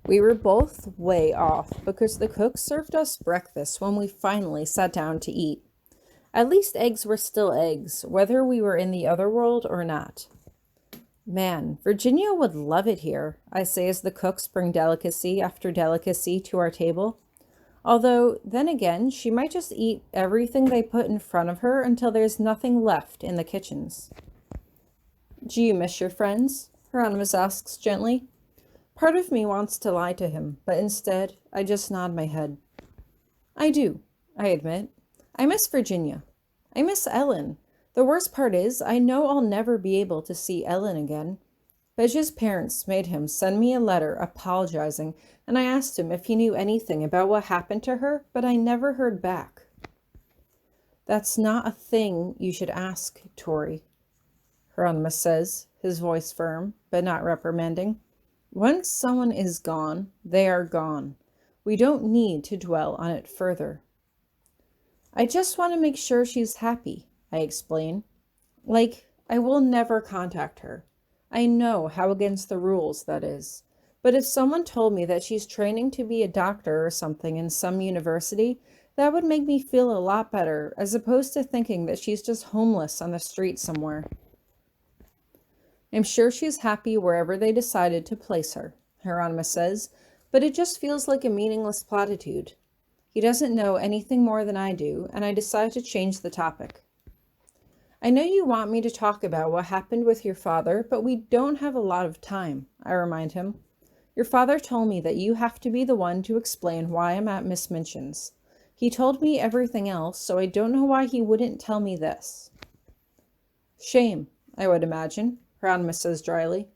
We were both way off because the cook served us breakfast when we finally sat down to eat. At least eggs were still eggs, whether we were in the other world or not. Man, Virginia would love it here, I say as the cooks bring delicacy after delicacy to our table. Although, then again, she might just eat everything they put in front of her until there's nothing left in the kitchens. Do you miss your friends? Hieronymous asks gently. Part of me wants to lie to him, but instead, I just nod my head. I do, I admit. I miss Virginia. I miss Ellen. The worst part is, I know I'll never be able to see Ellen again. Bedge's parents made him send me a letter apologizing, and I asked him if he knew anything about what happened to her, but I never heard back. That's not a thing you should ask, Tori, Hieronymous says, his voice firm, but not reprimanding. Once someone is gone, they are gone. We don't need to dwell on it further. I just want to make sure she's happy, I explain. Like, I will never contact her. I know how against the rules that is. But if someone told me that she's training to be a doctor or something in some university, that would make me feel a lot better, as opposed to thinking that she's just homeless on the street somewhere. I'm sure she's happy wherever they decided to place her, Hieronymous says, but it just feels like a meaningless platitude. He doesn't know anything more than I do, and I decide to change the topic. I know you want me to talk about what happened with your father, but we don't have a lot of time, I remind him. Your father told me that you have to be the one to explain why I'm at Miss Minchin's. He told me everything else, so I don't know why he wouldn't tell me this. Shame, I would imagine, Hieronymous says dryly.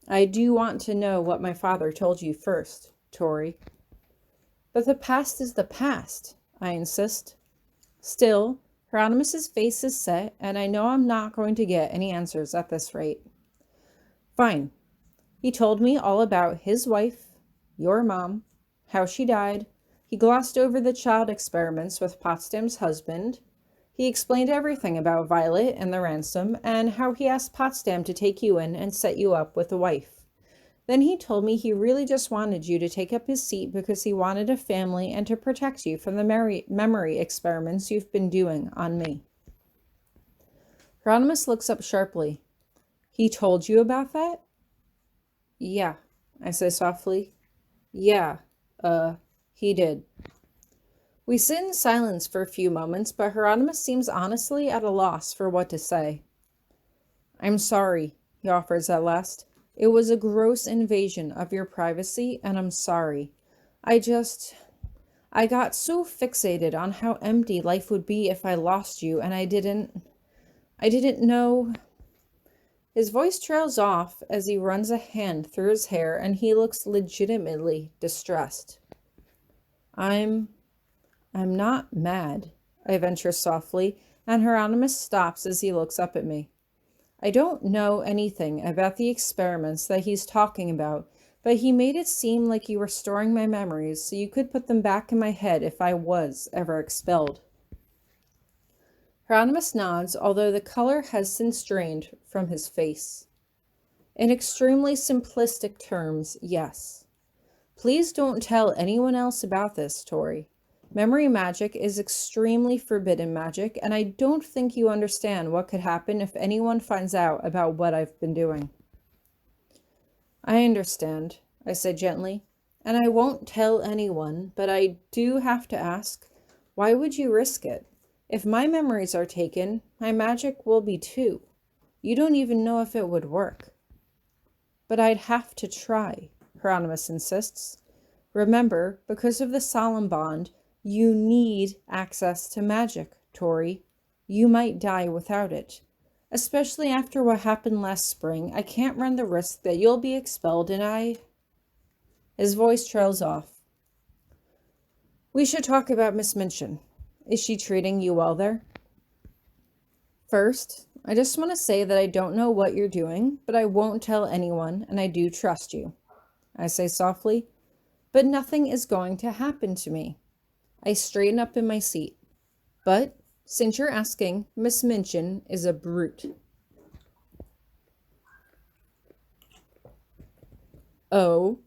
I do want to know what my father told you first, Tori. But the past is the past, I insist. Still, Hieronymus's face is set, and I know I'm not going to get any answers at this rate. Fine. He told me all about his wife, your mom, how she died. He glossed over the child experiments with Potsdam's husband. He explained everything about Violet and the ransom, and how he asked Potsdam to take you in and set you up with a wife. Then he told me he really just wanted you to take up his seat because he wanted a family and to protect you from the memory experiments you've been doing on me. Hieronymus looks up sharply. He told you about that? Yeah, I say softly. Yeah, he did. We sit in silence for a few moments, but Hieronymus seems honestly at a loss for what to say. I'm sorry, he offers at last. It was a gross invasion of your privacy, and I'm sorry. I got so fixated on how empty life would be if I lost you, and I didn't know. His voice trails off as he runs a hand through his hair, and he looks legitimately distressed. I'm not mad, I venture softly, and Hieronymus stops as he looks up at me. I don't know anything about the experiments that he's talking about, but he made it seem like you were storing my memories so you could put them back in my head if I was ever expelled. Hieronymus nods, although the color has since drained from his face. In extremely simplistic terms, yes. Please don't tell anyone else about this, Tori. Memory magic is extremely forbidden magic, and I don't think you understand what could happen if anyone finds out about what I've been doing. I understand, I said gently, and I won't tell anyone, but I do have to ask, why would you risk it? If my memories are taken, my magic will be too. You don't even know if it would work. But I'd have to try, Hieronymus insists. Remember, because of the solemn bond, you need access to magic, Tori. You might die without it. Especially after what happened last spring, I can't run the risk that you'll be expelled and His voice trails off. We should talk about Miss Minchin. Is she treating you well there? First, I just want to say that I don't know what you're doing, but I won't tell anyone, and I do trust you. I say softly, but nothing is going to happen to me. I straighten up in my seat. But, since you're asking, Miss Minchin is a brute. Oh,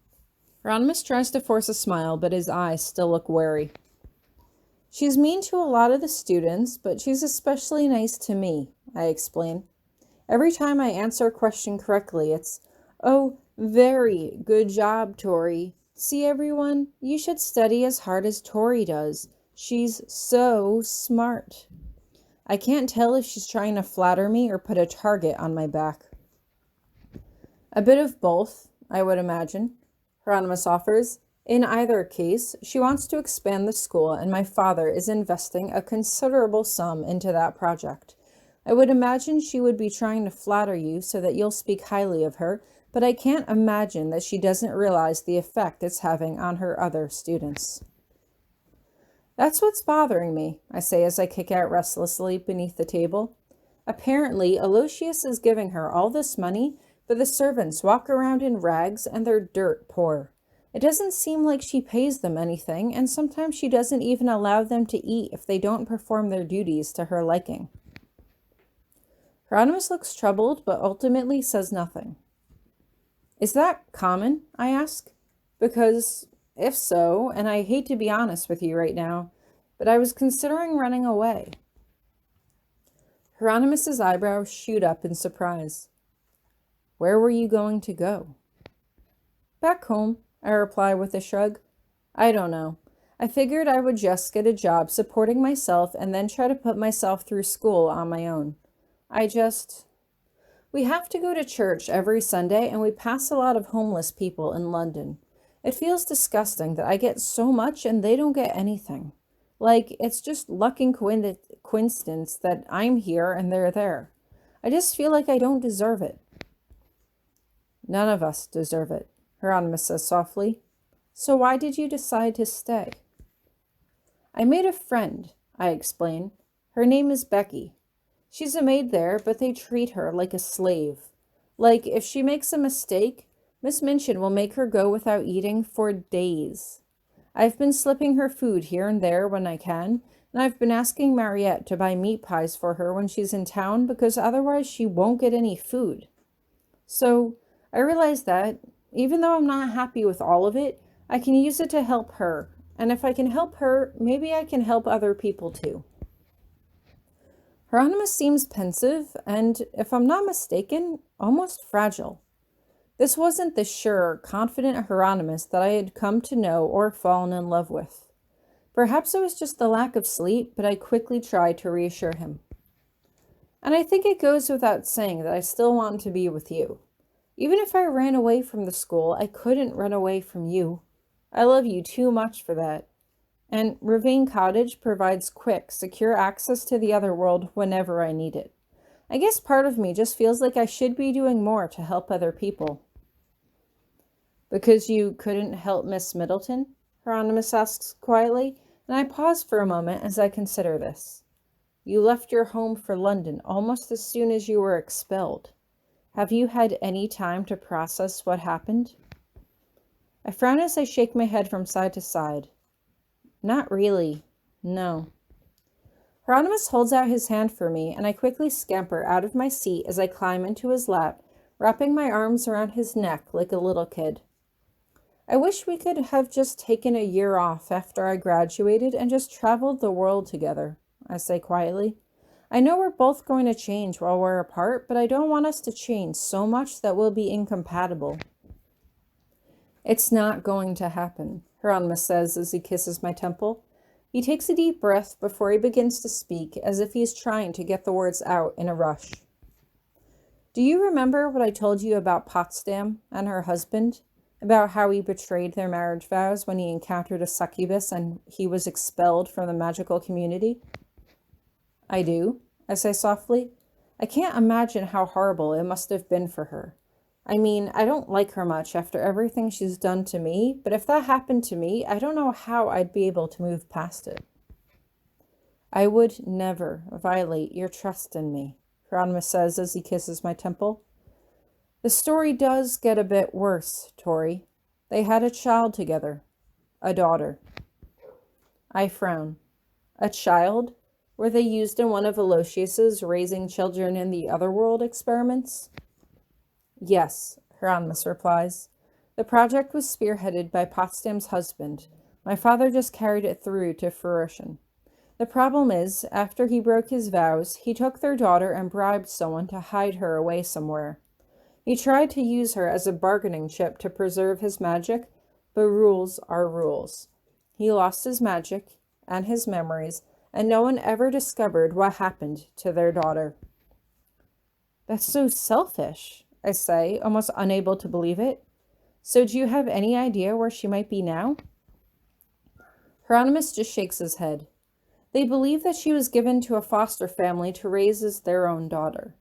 Hieronymus tries to force a smile, but his eyes still look wary. She's mean to a lot of the students, but she's especially nice to me, I explain. Every time I answer a question correctly, it's, "Oh, very good job, Tori. See, everyone, you should study as hard as Tori does. She's so smart." I can't tell if she's trying to flatter me or put a target on my back. A bit of both, I would imagine, Hieronymus offers. In either case, she wants to expand the school, and my father is investing a considerable sum into that project. I would imagine she would be trying to flatter you so that you'll speak highly of her, but I can't imagine that she doesn't realize the effect it's having on her other students. That's what's bothering me, I say as I kick out restlessly beneath the table. Apparently, Aloysius is giving her all this money, but the servants walk around in rags and they're dirt poor. It doesn't seem like she pays them anything, and sometimes she doesn't even allow them to eat if they don't perform their duties to her liking. Hieronymus looks troubled, but ultimately says nothing. Is that common? I ask. Because if so, and I hate to be honest with you right now, but I was considering running away. Hieronymus's eyebrows shoot up in surprise. Where were you going to go? Back home, I reply with a shrug. I don't know. I figured I would just get a job supporting myself and then try to put myself through school on my own. We have to go to church every Sunday, and we pass a lot of homeless people in London. It feels disgusting that I get so much and they don't get anything. Like, it's just luck and coincidence that I'm here and they're there. I just feel like I don't deserve it. None of us deserve it, Hieronymus says softly. So why did you decide to stay? I made a friend, I explain. Her name is Becky. She's a maid there, but they treat her like a slave. Like, if she makes a mistake, Miss Minchin will make her go without eating for days. I've been slipping her food here and there when I can, and I've been asking Mariette to buy meat pies for her when she's in town because otherwise she won't get any food. So I realized that, even though I'm not happy with all of it, I can use it to help her, and if I can help her, maybe I can help other people too. Hieronymus seems pensive and, if I'm not mistaken, almost fragile. This wasn't the sure, confident Hieronymus that I had come to know or fallen in love with. Perhaps it was just the lack of sleep, but I quickly tried to reassure him. And I think it goes without saying that I still want to be with you. Even if I ran away from the school, I couldn't run away from you. I love you too much for that. And Ravine Cottage provides quick, secure access to the other world whenever I need it. I guess part of me just feels like I should be doing more to help other people. Because you couldn't help Miss Middleton? Hieronymus asks quietly, and I pause for a moment as I consider this. You left your home for London almost as soon as you were expelled. Have you had any time to process what happened? I frown as I shake my head from side to side. Not really, no. Hieronymus holds out his hand for me, and I quickly scamper out of my seat as I climb into his lap, wrapping my arms around his neck like a little kid. I wish we could have just taken a year off after I graduated and just traveled the world together, I say quietly. I know we're both going to change while we're apart, but I don't want us to change so much that we'll be incompatible. It's not going to happen, Hieronymus says as he kisses my temple. He takes a deep breath before he begins to speak, as if he's trying to get the words out in a rush. Do you remember what I told you about Potsdam and her husband? About how he betrayed their marriage vows when he encountered a succubus and he was expelled from the magical community? I do, I say softly. I can't imagine how horrible it must have been for her. I mean, I don't like her much after everything she's done to me, but if that happened to me, I don't know how I'd be able to move past it. I would never violate your trust in me, Hieronymus says as he kisses my temple. The story does get a bit worse, Tori. They had a child together, a daughter. I frown. A child? Were they used in one of Aloysius's raising children in the other world experiments? Yes, Hieronymus replies. The project was spearheaded by Potsdam's husband. My father just carried it through to fruition. The problem is, after he broke his vows, he took their daughter and bribed someone to hide her away somewhere. He tried to use her as a bargaining chip to preserve his magic, but rules are rules. He lost his magic and his memories, and no one ever discovered what happened to their daughter. That's so selfish, I say, almost unable to believe it. So do you have any idea where she might be now? Hieronymous just shakes his head. They believe that she was given to a foster family to raise as their own daughter.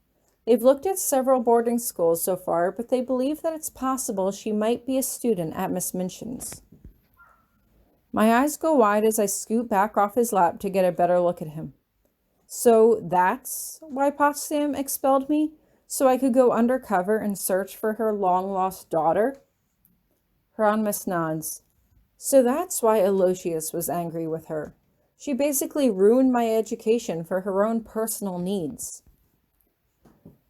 They've looked at several boarding schools so far, but they believe that it's possible she might be a student at Miss Minchin's. My eyes go wide as I scoot back off his lap to get a better look at him. So that's why Potsdam expelled me? So I could go undercover and search for her long-lost daughter? Hieronymous nods. So that's why Aloysius was angry with her. She basically ruined my education for her own personal needs.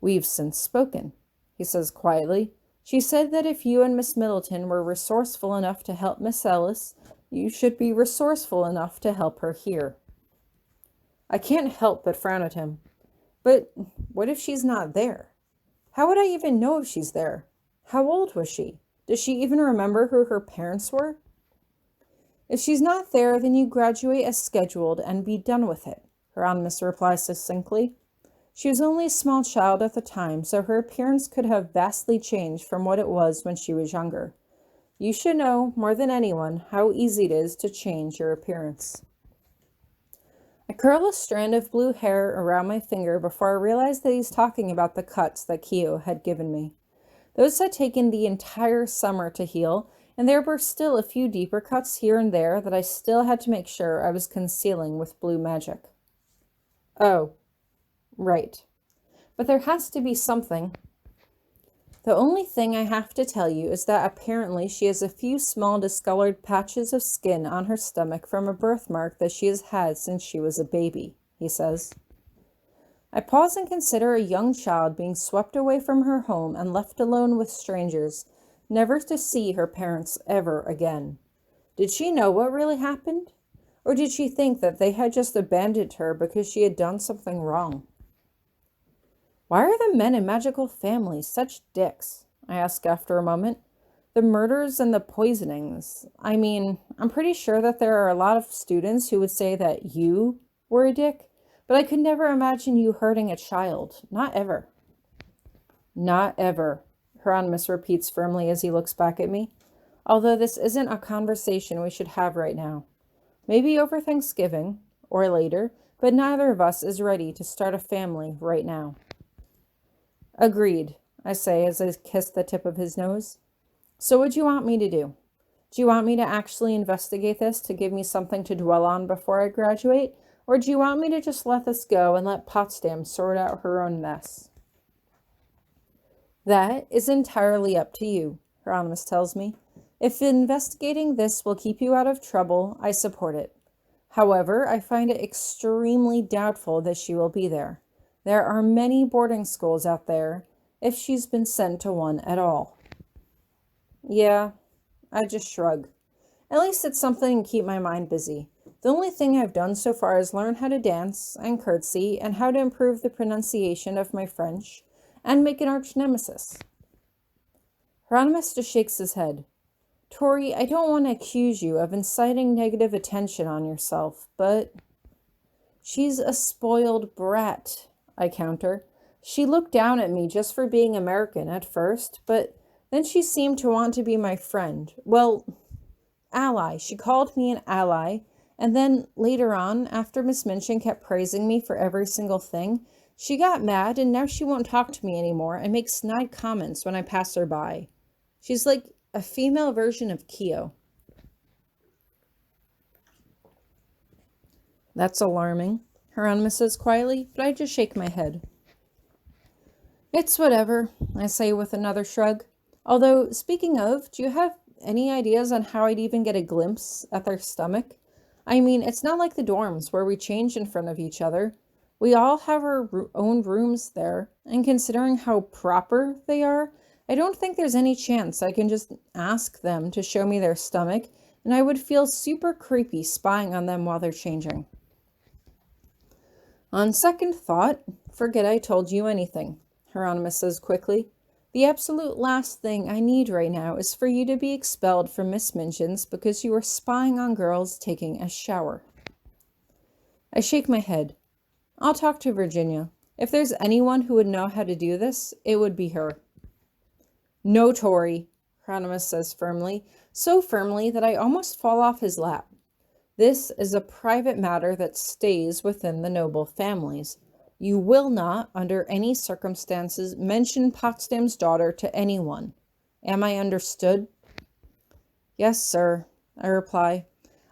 We've since spoken, he says quietly. She said that if you and Miss Middleton were resourceful enough to help Miss Ellis, you should be resourceful enough to help her here. I can't help but frown at him. But what if she's not there? How would I even know if she's there? How old was she? Does she even remember who her parents were? If she's not there, then you graduate as scheduled and be done with it, Hieronymous replies succinctly. She was only a small child at the time, so her appearance could have vastly changed from what it was when she was younger. You should know, more than anyone, how easy it is to change your appearance. I curl a strand of blue hair around my finger before I realize that he's talking about the cuts that Keo had given me. Those had taken the entire summer to heal, and there were still a few deeper cuts here and there that I still had to make sure I was concealing with blue magic. Oh, right. But there has to be something. The only thing I have to tell you is that apparently she has a few small discolored patches of skin on her stomach from a birthmark that she has had since she was a baby, he says. I pause and consider a young child being swept away from her home and left alone with strangers, never to see her parents ever again. Did she know what really happened? Or did she think that they had just abandoned her because she had done something wrong? Why are the men in magical families such dicks? I ask after a moment. The murders and the poisonings. I mean, I'm pretty sure that there are a lot of students who would say that you were a dick, but I could never imagine you hurting a child. Not ever. Not ever, Hieronymous repeats firmly as he looks back at me. Although this isn't a conversation we should have right now. Maybe over Thanksgiving, or later, but neither of us is ready to start a family right now. Agreed, I say as I kiss the tip of his nose. So what do you want me to do? Do you want me to actually investigate this to give me something to dwell on before I graduate? Or do you want me to just let this go and let Potsdam sort out her own mess? That is entirely up to you, Hieronymous tells me. If investigating this will keep you out of trouble, I support it. However, I find it extremely doubtful that she will be there. There are many boarding schools out there, if she's been sent to one at all. Yeah, I just shrug. At least it's something to keep my mind busy. The only thing I've done so far is learn how to dance and curtsy and how to improve the pronunciation of my French and make an arch nemesis. Hieronymous just shakes his head. Tori, I don't want to accuse you of inciting negative attention on yourself, but she's a spoiled brat, I counter. She looked down at me just for being American at first, but then she seemed to want to be my friend. Well, ally. She called me an ally. And then later on, after Miss Minchin kept praising me for every single thing, she got mad and now she won't talk to me anymore and makes snide comments when I pass her by. She's like a female version of Keo. That's alarming, Hieronymous says quietly, but I just shake my head. It's whatever, I say with another shrug. Although, speaking of, do you have any ideas on how I'd even get a glimpse at their stomach? I mean, it's not like the dorms where we change in front of each other. We all have our own rooms there, and considering how proper they are, I don't think there's any chance I can just ask them to show me their stomach, and I would feel super creepy spying on them while they're changing. On second thought, forget I told you anything, Hieronymous says quickly. The absolute last thing I need right now is for you to be expelled from Miss Minchin's because you were spying on girls taking a shower. I shake my head. I'll talk to Virginia. If there's anyone who would know how to do this, it would be her. No, Tori, Hieronymous says firmly, so firmly that I almost fall off his lap. This is a private matter that stays within the noble families. You will not, under any circumstances, mention Potsdam's daughter to anyone. Am I understood? Yes, sir, I reply.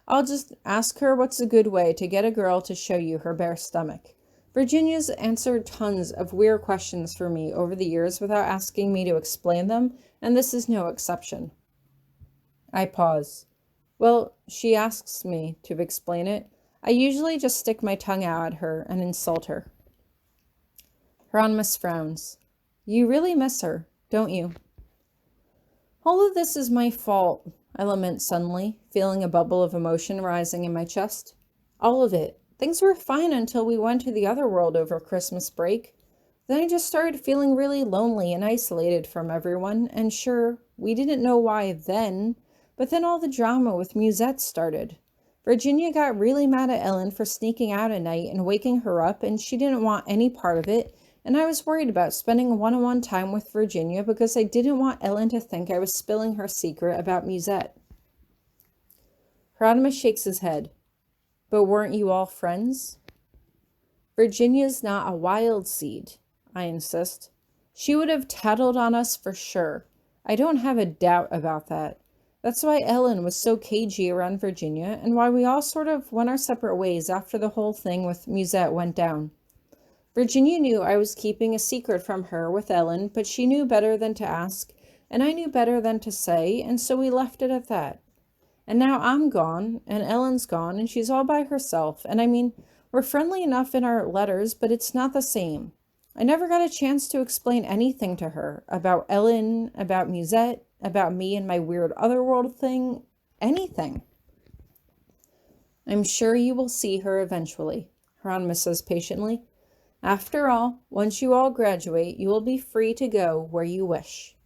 I'll just ask her what's a good way to get a girl to show you her bare stomach. Virginia's answered tons of weird questions for me over the years without asking me to explain them, and this is no exception. I pause. Well, she asks me to explain it. I usually just stick my tongue out at her and insult her. Hieronymous frowns. You really miss her, don't you? All of this is my fault, I lament suddenly, feeling a bubble of emotion rising in my chest. All of it. Things were fine until we went to the other world over Christmas break. Then I just started feeling really lonely and isolated from everyone, and sure, we didn't know why then, but then all the drama with Musette started. Virginia got really mad at Ellen for sneaking out at night and waking her up, and she didn't want any part of it, and I was worried about spending one-on-one time with Virginia because I didn't want Ellen to think I was spilling her secret about Musette. Hieronymous shakes his head. But weren't you all friends? Virginia's not a wild seed, I insist. She would have tattled on us for sure. I don't have a doubt about that. That's why Ellen was so cagey around Virginia, and why we all sort of went our separate ways after the whole thing with Musette went down. Virginia knew I was keeping a secret from her with Ellen, but she knew better than to ask, and I knew better than to say, and so we left it at that. And now I'm gone, and Ellen's gone, and she's all by herself, and I mean, we're friendly enough in our letters, but it's not the same. I never got a chance to explain anything to her, about Ellen, about Musette, about me and my weird otherworld thing, anything. I'm sure you will see her eventually, Hieronymous says patiently. After all, once you all graduate, you will be free to go where you wish.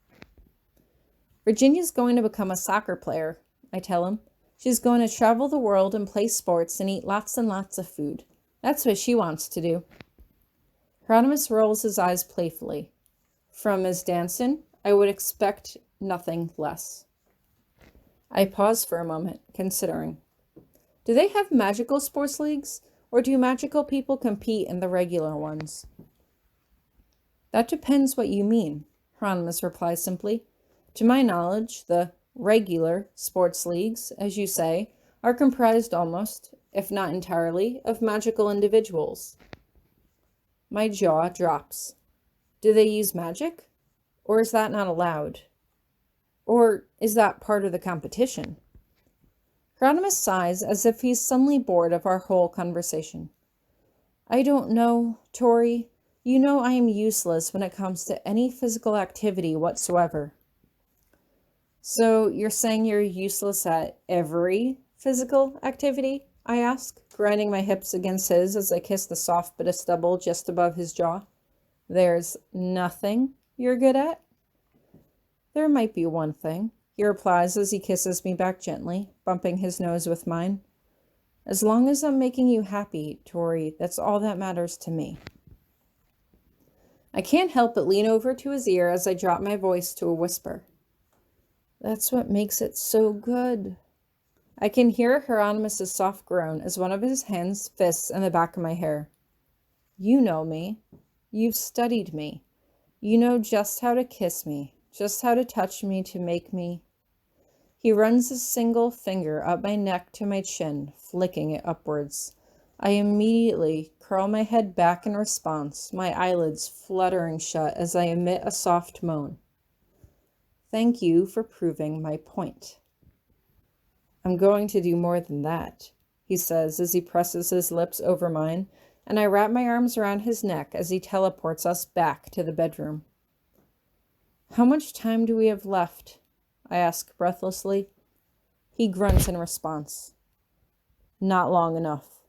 Virginia's going to become a soccer player, I tell him. She's going to travel the world and play sports and eat lots and lots of food. That's what she wants to do. Hieronymous rolls his eyes playfully. From Miss Danson, I would expect nothing less. I pause for a moment, considering. Do they have magical sports leagues, or do magical people compete in the regular ones? That depends what you mean, Hieronymous replies simply. To my knowledge, the regular sports leagues, as you say, are comprised almost, if not entirely, of magical individuals. My jaw drops. Do they use magic? Or is that not allowed? Or is that part of the competition? Hieronymous sighs as if he's suddenly bored of our whole conversation. I don't know, Tori. You know I am useless when it comes to any physical activity whatsoever. So you're saying you're useless at every physical activity? I ask, grinding my hips against his as I kiss the soft bit of stubble just above his jaw. There's nothing you're good at? There might be one thing, he replies as he kisses me back gently, bumping his nose with mine. As long as I'm making you happy, Tori, that's all that matters to me. I can't help but lean over to his ear as I drop my voice to a whisper. That's what makes it so good. I can hear Hieronymus' soft groan as one of his hands fists in the back of my hair. You know me. You've studied me. You know just how to kiss me, just how to touch me to make me. He runs a single finger up my neck to my chin, flicking it upwards. I immediately curl my head back in response, my eyelids fluttering shut as I emit a soft moan. Thank you for proving my point. I'm going to do more than that, he says as he presses his lips over mine, and I wrap my arms around his neck as he teleports us back to the bedroom. How much time do we have left? I ask breathlessly. He grunts in response. Not long enough.